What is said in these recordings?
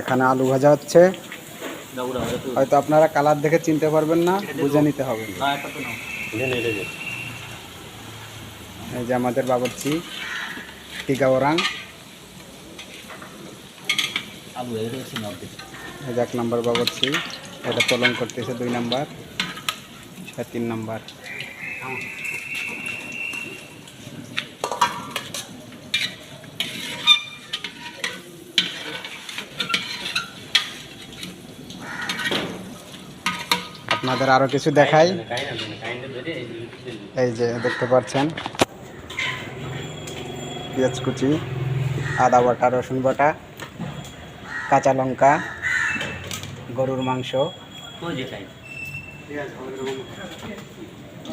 এখানে আলু ভাজা হচ্ছে। হয়তো আপনারা কালার দেখে চিনতে পারবেন না, বুঝে নিতে হবে। এই যে আমাদের বাবুর্চি টিকা ওরাং, এই যে 1 নম্বর বাবুর্চি, এটা তোলন করতেছে 2 নম্বর, 3 নম্বর। আপনাদের আরো কিছু দেখাই। এই যে দেখতে পাচ্ছেন পেঁয়াজ কুচি, আদা বাটা, রসুন বাটা, কাঁচা লঙ্কা, গরুর মাংস,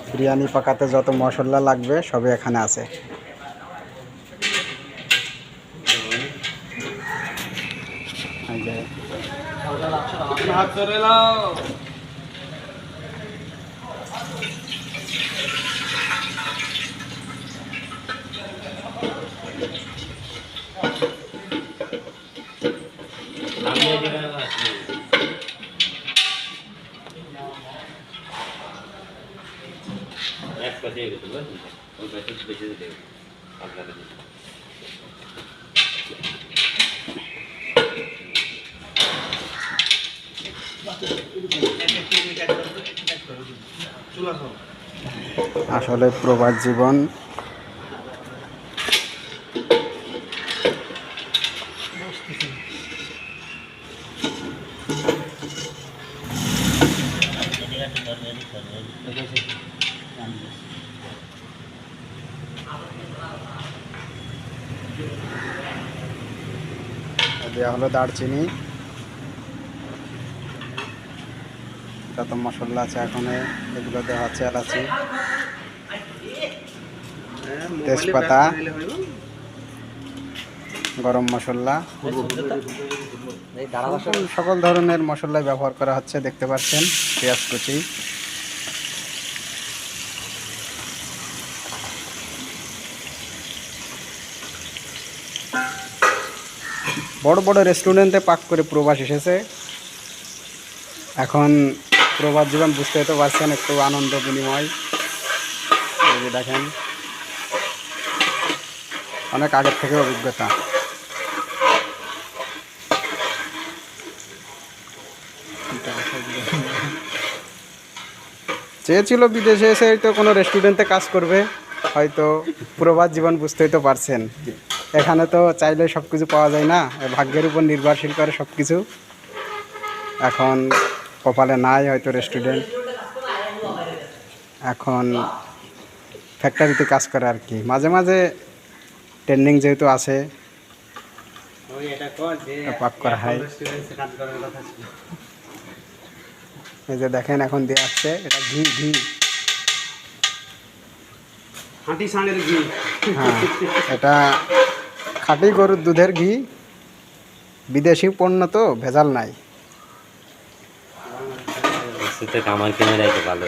বিরিয়ানি পাকাতে যত মশলা লাগবে সবই এখানে আছে। এই যে আসলে প্রবাস জীবন দেওয়া হলো দারচিনি, যত মশলা আছে এখন এগুলো দেওয়া হচ্ছে, এলাচি, তেজপাতা, গরম মশলা, সকল ধরনের মশলাই ব্যবহার করা হচ্ছে। দেখতে পাচ্ছেন পেঁয়াজ কুচি, বড় বড় রেস্টুরেন্টে পাক করে প্রবাস এসেছে। এখন প্রবাস জীবন বুঝতে তো পারছেন, একটু আনন্দ বিনিময়। এই যে দেখেন অনেক আগের থেকে অভিজ্ঞতা। চেয়েছিল বিদেশে এসে তো কোনো রেস্টুরেন্টে কাজ করবে, হয়তো প্রবাস জীবন বুঝতেই তো পারছেন। এখানে তো চাইলে সব কিছু পাওয়া যায় না, ভাগ্যের উপর নির্ভরশীল করে সব কিছু। এখন কপালে নাই হয়তো রেস্টুরেন্ট, এখন ফ্যাক্টরিতে কাজ করে আর কি। মাঝে মাঝে ট্রেনিং যেহেতু আছে পাক করা হয়। এই যে দেখেন এখন দিয়ে আসছে, এটা ঘি, ঘি খাঁটি ষাঁড়ের ঘি। হ্যাঁ, এটা খাঁটি গরুর দুধের ঘি, বিদেশি পণ্য তো, ভেজাল নাই। আমার কিনে রাখতে ভালো।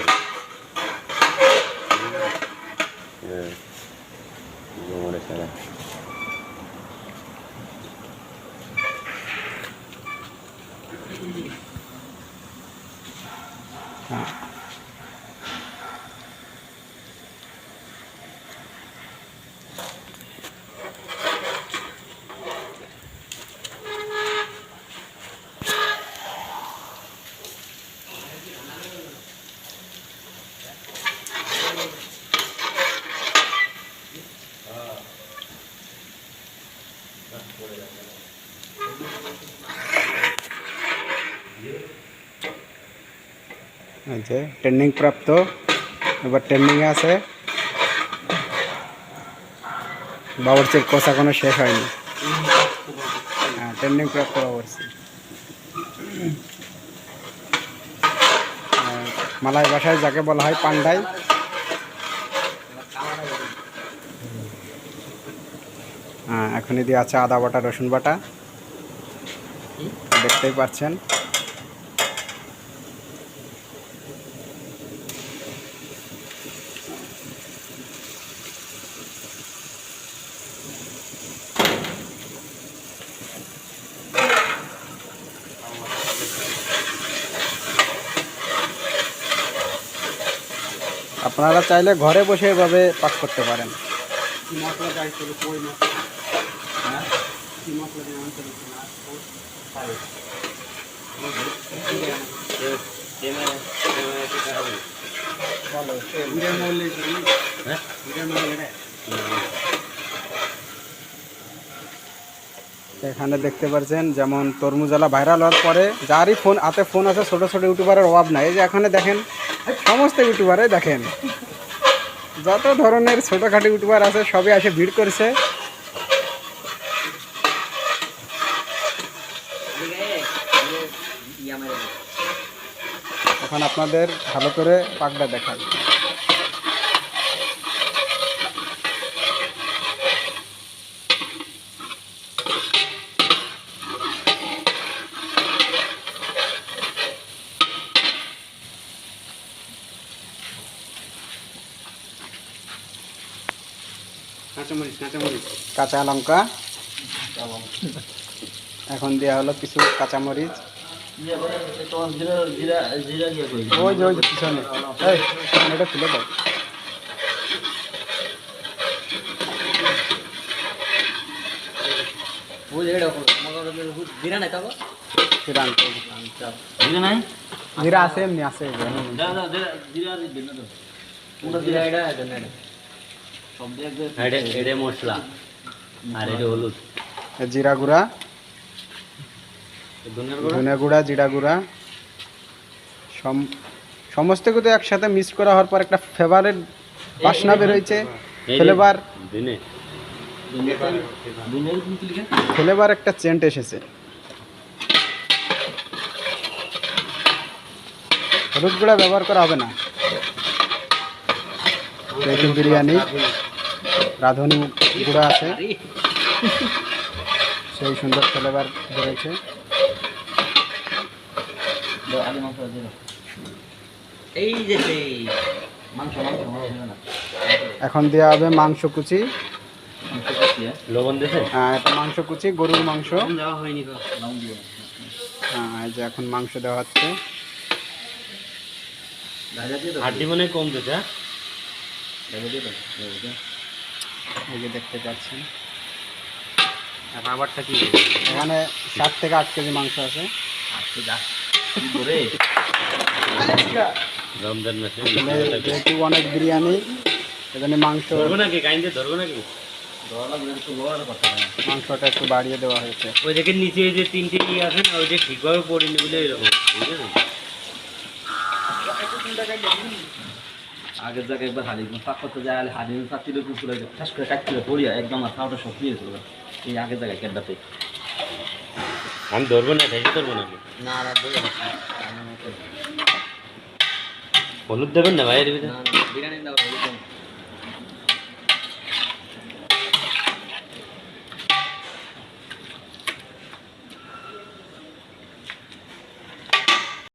এই যে ট্রেনিং প্রাপ্ত, এবার ট্রেনিংয়ে আছে। বাবুর্চির কোর্স এখনো শেষ হয়নি। হ্যাঁ, ট্রেনিং প্রাপ্ত বাবুর্চি। মালাই ভাষায় যাকে বলা হয় পান্ডাই। হ্যাঁ, এখনই দিয়ে আছে আদা বাটা, রসুন বাটা, দেখতেই পাচ্ছেন। আপনারা চাইলে ঘরে বসে এভাবে পাক করতে পারেন। এখানে দেখতে পাচ্ছেন যেমন তরমুজালা ভাইরাল হওয়ার পরে যারই ফোন হাতে ফোন আছে, ছোট ছোট ইউটিউবারের অভাব নাই। এই যে এখানে দেখেন সমস্ত ইউটিউবারে দেখেন যত ধরনের ছোটোখাটো ইউটিউবার আছে সবই এসে ভিড় করছে। এখন আপনাদের ভালো করে পাকটা দেখাই। কাঁচা লঙ্কা, এখন দেওয়া হলো কিছু কাঁচামরিচ। ওই যে পিছনে এটা তুলে দাও। জিরা আছে, এমনি আছে। এটা মশলা আর এটা হলুদ, জিরা গুঁড়া, ধনে গুঁড়া, জিরা গুঁড়া সমস্ত কিছু একসাথে মিক্স করা হওয়ার পর একটা ফেভারেট বাসনা বেরোইছে। ফ্লেভার একটা চেন্ট এসেছে। হলুদ গুঁড়া ব্যবহার করা হবে না। চিকেন বিরিয়ানি রাঁধুনি গুঁড়া আছে, সেই সুন্দর ফ্লেভার বেরোচ্ছে। এখন দেওয়া হবে মাংস কুচি। লবণ দিয়েছে? হ্যাঁ, এটা মাংস কুচি, গরুর মাংস। হ্যাঁ, এই যে এখন মাংস দেওয়া হচ্ছে। হাড্ডি মনে কম দিয়েছে। এই যে দেখতে পাচ্ছেন খাবারটা কি এখানে 7 থেকে 8 কেজি মাংস আছে। রমজান মাসে যেহেতু অনেক বিরিয়ানি, এখানে মাংস ধরবো নাকি কাইন্ডে ধরবো নাকি? মাংসটা একটু বাড়িয়ে দেওয়া হয়েছে। ওই দেখে নিচে যে 3টে ইয়ে আছে না, ওই যে ঠিকভাবে পড়িনি বলে এরকম, ঠিক আছে? আগের জায়গায় একবার হারিয়ে পাক করতে যায়, হারিয়ে চাকরির উপর চলে যায়, ঠাস করে কাটতে পড়িয়া একদম মাথাটা সক্রিয় ছিল এই আগের জায়গায় কেটটাতে। আমি ধরবো না, ভেজে ধরবো নাকি? না হলুদ দেবেন না ভাই এর ভিতরে? বিরিয়ানি দাও।